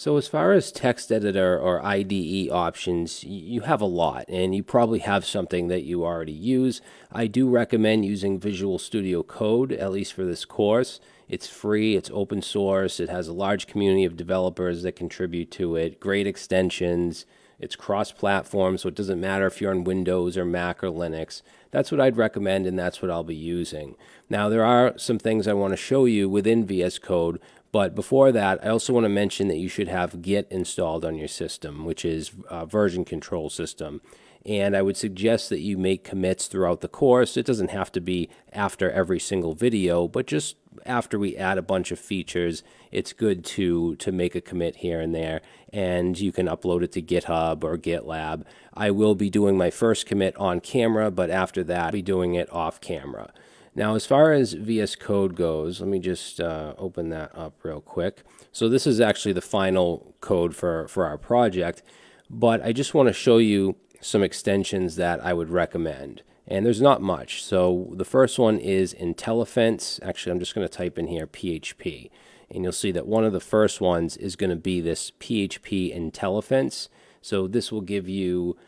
So as far as text editor or IDE options, you have a lot, and you probably have something that you already use. I do recommend using Visual Studio Code, at least for this course. It's free, it's open source, it has a large community of developers that contribute to it, great extensions, it's cross-platform, so it doesn't matter if you're on Windows or Mac or Linux. That's what I'd recommend, and that's what I'll be using. Now, there are some things I want to show you within VS Code, but before that, I also want to mention that you should have Git installed on your system, which is a version control system. And I would suggest that you make commits throughout the course. It doesn't have to be after every single video, but just after we add a bunch of features, it's good to make a commit here and there, and you can upload it to GitHub or GitLab. I will be doing my first commit on camera, but after that, I'll be doing it off camera. Now, as far as VS Code goes, let me just open that up real quick. So this is actually the final code for our project, but I just want to show you some extensions that I would recommend. And there's not much. So the first one is IntelliFence. Actually, I'm just going to type in here PHP. And you'll see that one of the first ones is going to be this PHP IntelliFence. So this will give you,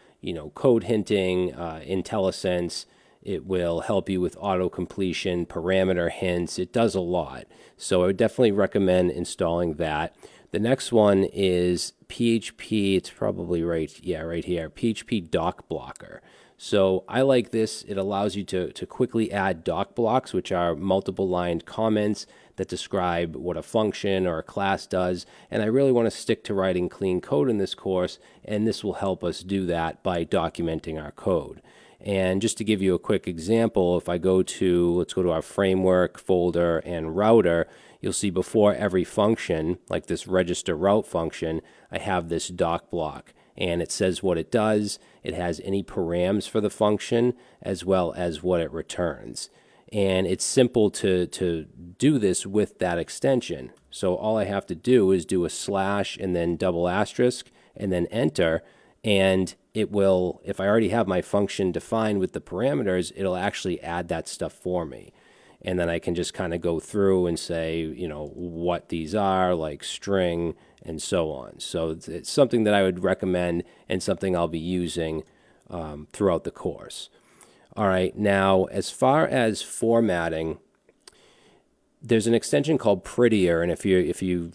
code hinting, IntelliSense. It will help you with auto completion, parameter hints. It does a lot. So I would definitely recommend installing that. The next one is PHP. It's probably right here, PHP Doc Blocker. So I like this. It allows you to quickly add doc blocks, which are multiple lined comments that describe what a function or a class does. And I really want to stick to writing clean code in this course, and this will help us do that by documenting our code. And just to give you a quick example, if I let's go to our framework folder and router, you'll see before every function, like this register route function, I have this doc block. And it says what it does. It has any params for the function as well as what it returns. And it's simple to do this with that extension. So all I have to do is do a slash and then double asterisk and then enter. And it will, if I already have my function defined with the parameters, it'll actually add that stuff for me. And then I can just kind of go through and say, what these are, like string and so on. So it's something that I would recommend and something I'll be using throughout the course. All right, now as far as formatting, there's an extension called Prettier, and if you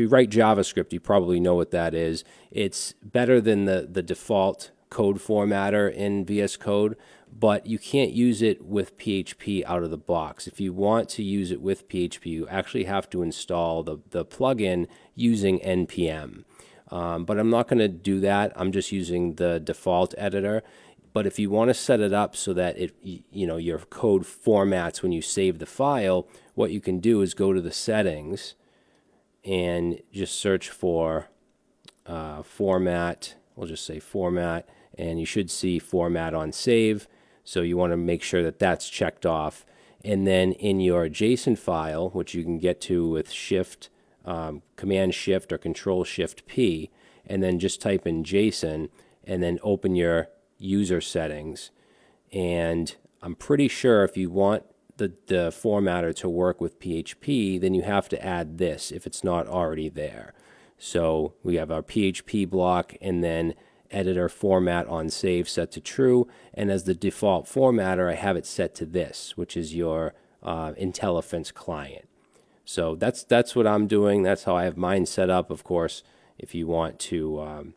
write JavaScript, you probably know what that is. It's better than the default code formatter in VS Code, but you can't use it with PHP out of the box. If you want to use it with PHP, you actually have to install the plugin using NPM. But I'm not going to do that. I'm just using the default editor. But if you want to set it up so that your code formats when you save the file, what you can do is go to the settings and just search for format. We'll just say format, and you should see format on save. So you want to make sure that that's checked off. And then in your JSON file, which you can get to with Command Shift or Control Shift P, and then just type in JSON and then open your user settings. And I'm pretty sure if you want the formatter to work with PHP, then you have to add this if it's not already there. So we have our PHP block and then editor format on save set to true, and as the default formatter I have it set to this, which is your IntelliFence client. So that's what I'm doing. That's how I have mine set up. Of course, if you want to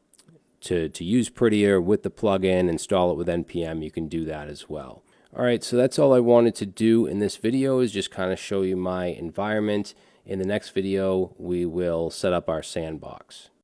use Prettier with the plugin, install it with NPM, you can do that as well. All right, so that's all I wanted to do in this video, is just kind of show you my environment. In the next video, we will set up our sandbox.